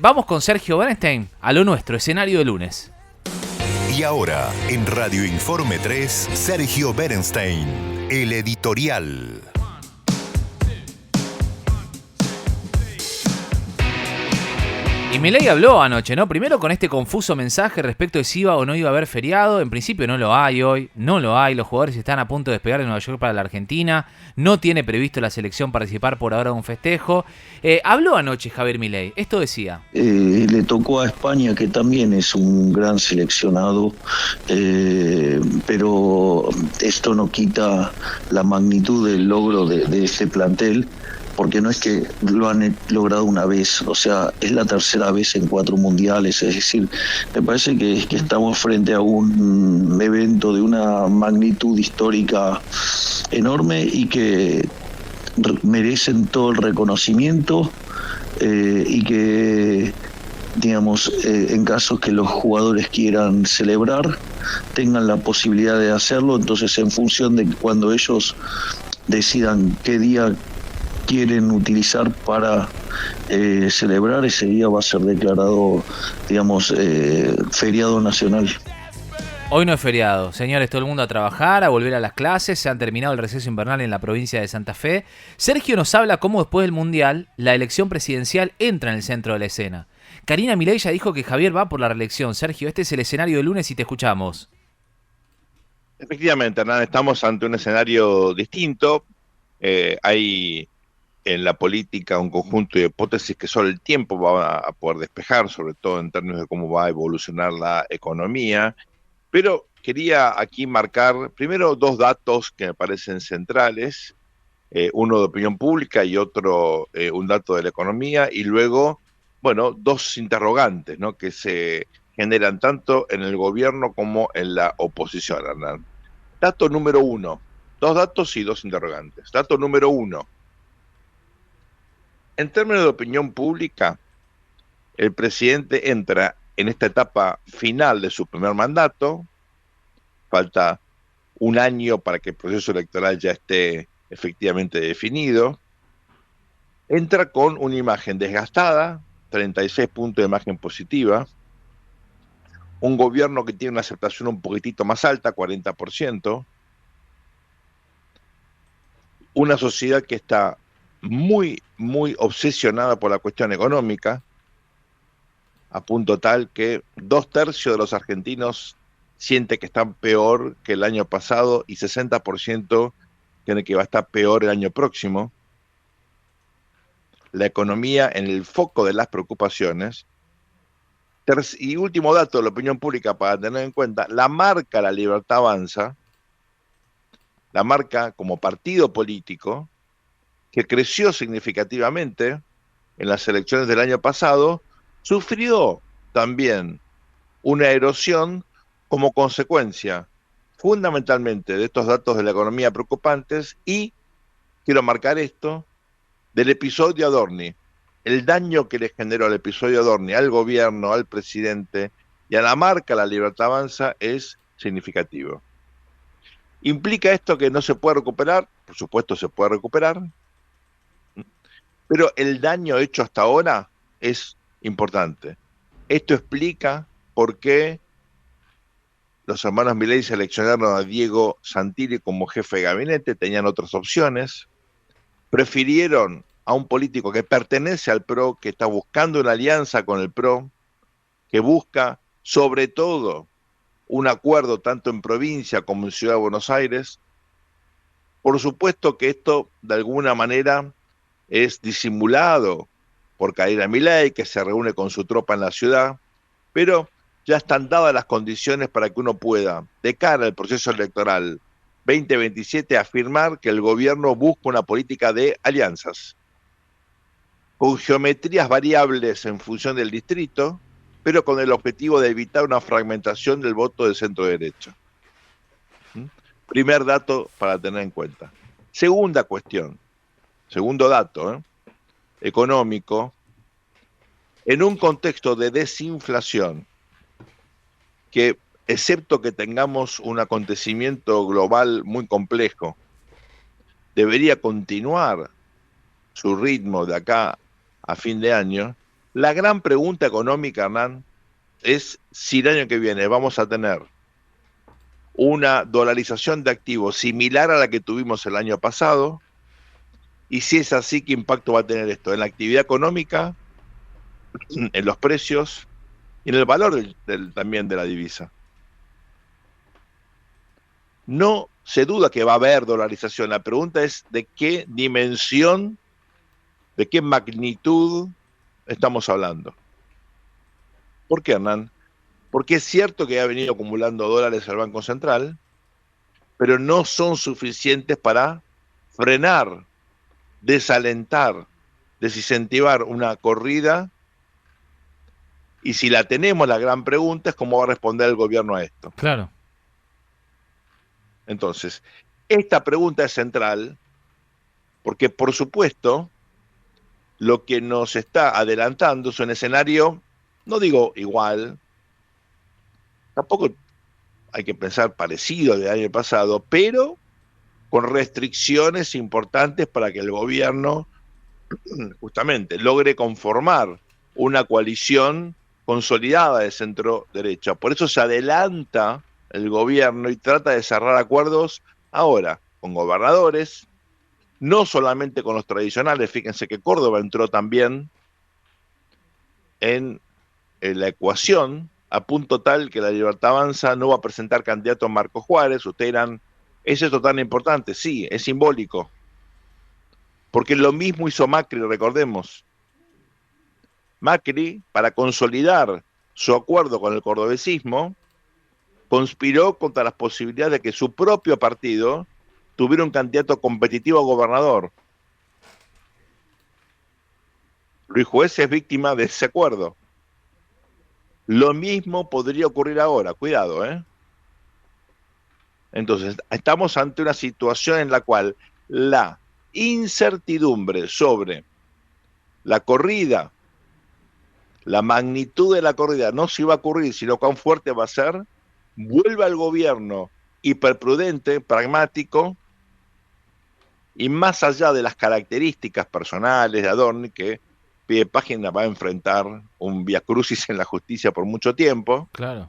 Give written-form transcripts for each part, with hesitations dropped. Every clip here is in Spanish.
Vamos con Sergio Bernstein a lo nuestro, escenario de lunes. Y ahora, en Radio Informe 3, Sergio Bernstein, el editorial. Y Milei habló anoche, ¿no? Primero con este confuso mensaje respecto de si iba o no iba a haber feriado. En principio no lo hay hoy, no lo hay. Los jugadores están a punto de despegar de Nueva York para la Argentina. No tiene previsto la selección participar por ahora de un festejo. Habló anoche Javier Milei. Esto decía. Le tocó a España, que también es un gran seleccionado, pero esto no quita la magnitud del logro de este plantel, porque no es que lo han logrado una vez, o sea, es la tercera vez en 4 mundiales, es decir, me parece que estamos frente a un evento de una magnitud histórica enorme y que merecen todo el reconocimiento y que, digamos, en casos que los jugadores quieran celebrar, tengan la posibilidad de hacerlo. Entonces, en función de cuando ellos decidan qué día quieren utilizar para celebrar, ese día va a ser declarado, digamos, feriado nacional. Hoy no es feriado, señores, todo el mundo a trabajar, a volver a las clases, se han terminado el receso invernal en la provincia de Santa Fe. Sergio nos habla cómo después del Mundial, la elección presidencial entra en el centro de la escena. Karina Milei ya dijo que Javier va por la reelección. Sergio, este es el escenario de lunes y te escuchamos. Efectivamente, Hernán, estamos ante un escenario distinto. Hay en la política un conjunto de hipótesis que solo el tiempo va a poder despejar, sobre todo en términos de cómo va a evolucionar la economía. Pero quería aquí marcar primero 2 datos que me parecen centrales, uno de opinión pública y otro un dato de la economía, y luego, bueno, 2 interrogantes, ¿no?, que se generan tanto en el gobierno como en la oposición, Hernán. Dato número 1, 2 datos y 2 interrogantes. Dato número 1. En términos de opinión pública, el presidente entra en esta etapa final de su primer mandato. Falta un año para que el proceso electoral ya esté efectivamente definido. Entra con una imagen desgastada, 36 puntos de imagen positiva. Un gobierno que tiene una aceptación un poquitito más alta, 40%. Una sociedad que está muy, muy obsesionada por la cuestión económica, a punto tal que 2/3 de los argentinos siente que están peor que el año pasado y 60% tiene que va a estar peor el año próximo. La economía en el foco de las preocupaciones. Y último dato de la opinión pública para tener en cuenta, la marca La Libertad Avanza, la marca como partido político, que creció significativamente en las elecciones del año pasado, sufrió también una erosión como consecuencia fundamentalmente de estos datos de la economía preocupantes y, quiero marcar esto, del episodio Adorni. El daño que le generó el episodio Adorni al gobierno, al presidente y a la marca La Libertad Avanza es significativo. ¿Implica esto que no se puede recuperar? Por supuesto se puede recuperar, pero el daño hecho hasta ahora es importante. Esto explica por qué los hermanos Milei seleccionaron a Diego Santilli como jefe de gabinete, tenían otras opciones, prefirieron a un político que pertenece al PRO, que está buscando una alianza con el PRO, que busca sobre todo un acuerdo tanto en provincia como en Ciudad de Buenos Aires. Por supuesto que esto de alguna manera es disimulado por Karina Milei, que se reúne con su tropa en la ciudad, pero ya están dadas las condiciones para que uno pueda, de cara al proceso electoral 2027, afirmar que el gobierno busca una política de alianzas, con geometrías variables en función del distrito, pero con el objetivo de evitar una fragmentación del voto de centro-derecha. Primer dato para tener en cuenta. Segunda cuestión, segundo dato, económico, en un contexto de desinflación, que excepto que tengamos un acontecimiento global muy complejo, debería continuar su ritmo de acá a fin de año, La gran pregunta económica, Hernán, es si el año que viene vamos a tener una dolarización de activos similar a la que tuvimos el año pasado, y si es así, ¿qué impacto va a tener esto en la actividad económica, en los precios y en el valor también de la divisa? No se duda que va a haber dolarización. La pregunta es de qué dimensión, de qué magnitud estamos hablando. ¿Por qué, Hernán? Porque es cierto que ha venido acumulando dólares al Banco Central, pero no son suficientes para frenar, desalentar, desincentivar una corrida. Y si la tenemos, la gran pregunta es cómo va a responder el gobierno a esto. Claro. Entonces, esta pregunta es central porque, por supuesto, lo que nos está adelantando es un escenario, no digo igual, tampoco hay que pensar parecido al del año pasado, pero con restricciones importantes para que el gobierno justamente logre conformar una coalición consolidada de centro derecha. Por eso se adelanta el gobierno y trata de cerrar acuerdos ahora con gobernadores, no solamente con los tradicionales. Fíjense que Córdoba entró también en la ecuación, a punto tal que la Libertad Avanza no va a presentar candidato a Marco Juárez. Ustedes dirán, ¿es esto tan importante? Sí, es simbólico. Porque lo mismo hizo Macri, recordemos. Macri, para consolidar su acuerdo con el cordobesismo, conspiró contra las posibilidades de que su propio partido tuviera un candidato competitivo a gobernador. Luis Juez es víctima de ese acuerdo. Lo mismo podría ocurrir ahora, cuidado, ¿eh? Entonces, estamos ante una situación en la cual la incertidumbre sobre la corrida, la magnitud de la corrida, no si va a ocurrir, sino cuán fuerte va a ser, vuelve al gobierno hiperprudente, pragmático, y más allá de las características personales de Adorni, que pie de página va a enfrentar un viacrucis en la justicia por mucho tiempo. Claro.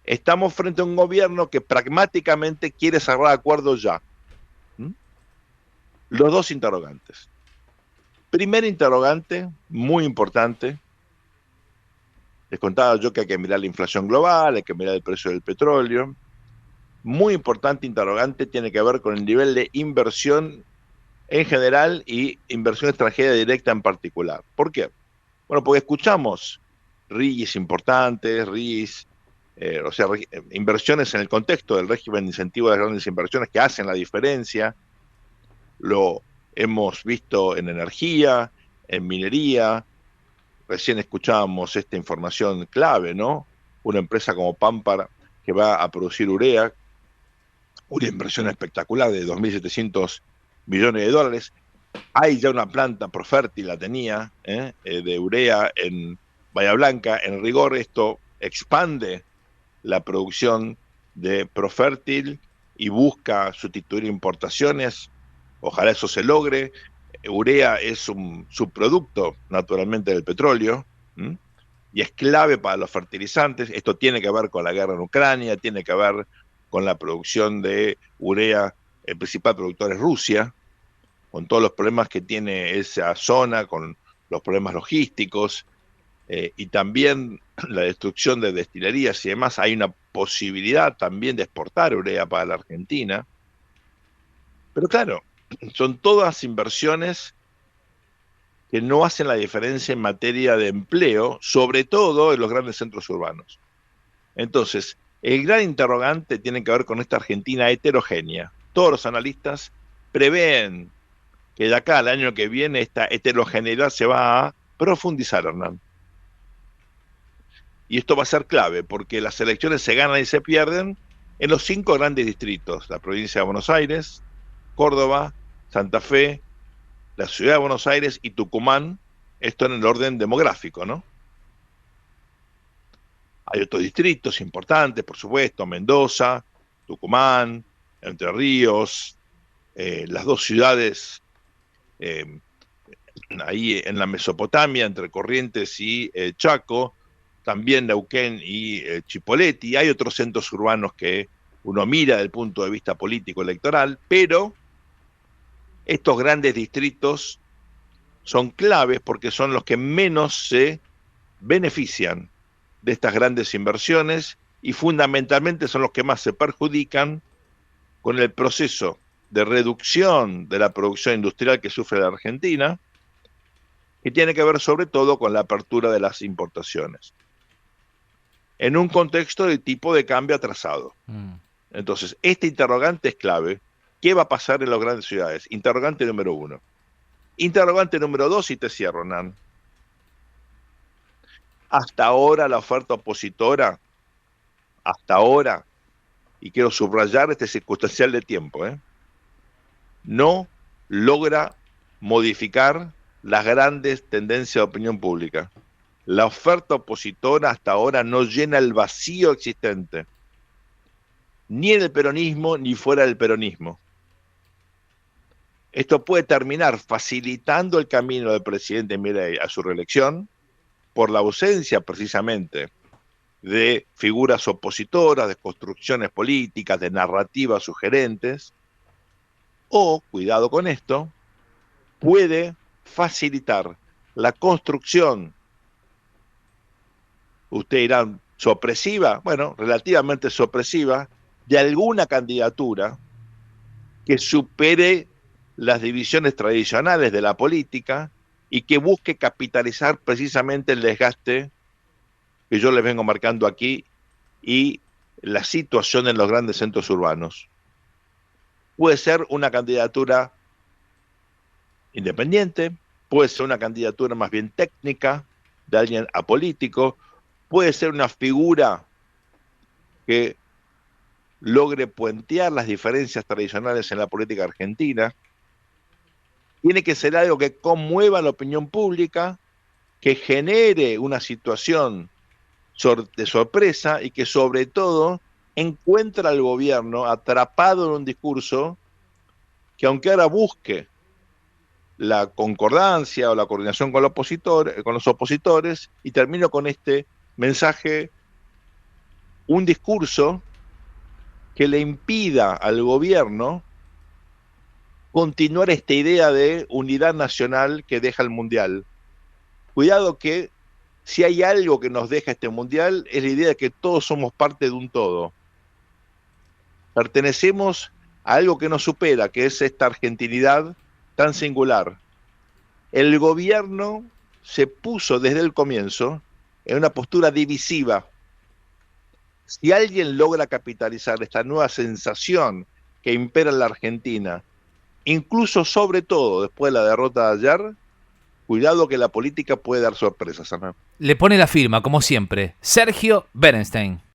Estamos frente a un gobierno que pragmáticamente quiere cerrar acuerdos ya. Los dos interrogantes. Primer interrogante, muy importante. Les contaba yo que hay que mirar la inflación global, hay que mirar el precio del petróleo. Muy importante interrogante tiene que ver con el nivel de inversión en general y inversión extranjera directa en particular. ¿Por qué? Bueno, porque escuchamos RIs importantes, inversiones en el contexto del régimen de incentivo de las grandes inversiones que hacen la diferencia. Lo hemos visto en energía, en minería. Recién escuchábamos esta información clave, ¿no? Una empresa como Pampar que va a producir urea, una inversión espectacular de 2.700 millones de dólares. Hay ya una planta Profértil, la tenía, de urea en Bahía Blanca. En rigor, esto expande la producción de Profértil y busca sustituir importaciones. Ojalá eso se logre. Urea es un subproducto, naturalmente, del petróleo, y es clave para los fertilizantes. Esto tiene que ver con la guerra en Ucrania, tiene que ver con la producción de urea. El principal productor es Rusia, con todos los problemas que tiene esa zona, con los problemas logísticos, y también la destrucción de destilerías y demás. Hay una posibilidad también de exportar urea para la Argentina. Pero claro, son todas inversiones que no hacen la diferencia en materia de empleo, sobre todo en los grandes centros urbanos. Entonces, el gran interrogante tiene que ver con esta Argentina heterogénea. Todos los analistas prevén que de acá al año que viene esta heterogeneidad se va a profundizar, Hernán. Y esto va a ser clave, porque las elecciones se ganan y se pierden en los 5 grandes distritos: la provincia de Buenos Aires, Córdoba, Santa Fe, la ciudad de Buenos Aires y Tucumán. Esto en el orden demográfico, ¿no? Hay otros distritos importantes, por supuesto: Mendoza, Tucumán, Entre Ríos, las dos ciudades ahí en la Mesopotamia, entre Corrientes y Chaco, también Neuquén y Chipoleti. Hay otros centros urbanos que uno mira desde el punto de vista político electoral, pero estos grandes distritos son claves porque son los que menos se benefician de estas grandes inversiones y fundamentalmente son los que más se perjudican con el proceso de reducción de la producción industrial que sufre la Argentina, que tiene que ver sobre todo con la apertura de las importaciones, en un contexto de tipo de cambio atrasado. Entonces, este interrogante es clave. ¿Qué va a pasar en las grandes ciudades? Interrogante número 1. Interrogante número 2, y te cierro, Nan. Hasta ahora la oferta opositora, hasta ahora, y quiero subrayar este circunstancial de tiempo, no logra modificar las grandes tendencias de opinión pública. La oferta opositora hasta ahora no llena el vacío existente, ni en el peronismo ni fuera del peronismo. Esto puede terminar facilitando el camino del presidente Milei a su reelección por la ausencia precisamente de figuras opositoras, de construcciones políticas, de narrativas sugerentes, o, cuidado con esto, puede facilitar la construcción, ustedes dirán, sorpresiva, bueno, relativamente sorpresiva, de alguna candidatura que supere las divisiones tradicionales de la política y que busque capitalizar precisamente el desgaste que yo les vengo marcando aquí y la situación en los grandes centros urbanos. Puede ser una candidatura independiente, puede ser una candidatura más bien técnica, de alguien apolítico, puede ser una figura que logre puentear las diferencias tradicionales en la política argentina. Tiene que ser algo que conmueva la opinión pública, que genere una situación de sorpresa y que sobre todo encuentra al gobierno atrapado en un discurso que, aunque ahora busque la concordancia o la coordinación con los opositores, y termino con este mensaje, un discurso que le impida al gobierno continuar esta idea de unidad nacional que deja el Mundial. Cuidado que si hay algo que nos deja este Mundial es la idea de que todos somos parte de un todo. Pertenecemos a algo que nos supera, que es esta argentinidad tan singular. El gobierno se puso desde el comienzo en una postura divisiva. Si alguien logra capitalizar esta nueva sensación que impera en la Argentina, incluso sobre todo después de la derrota de ayer, cuidado que la política puede dar sorpresas, Ana. Le pone la firma, como siempre, Sergio Berenstein.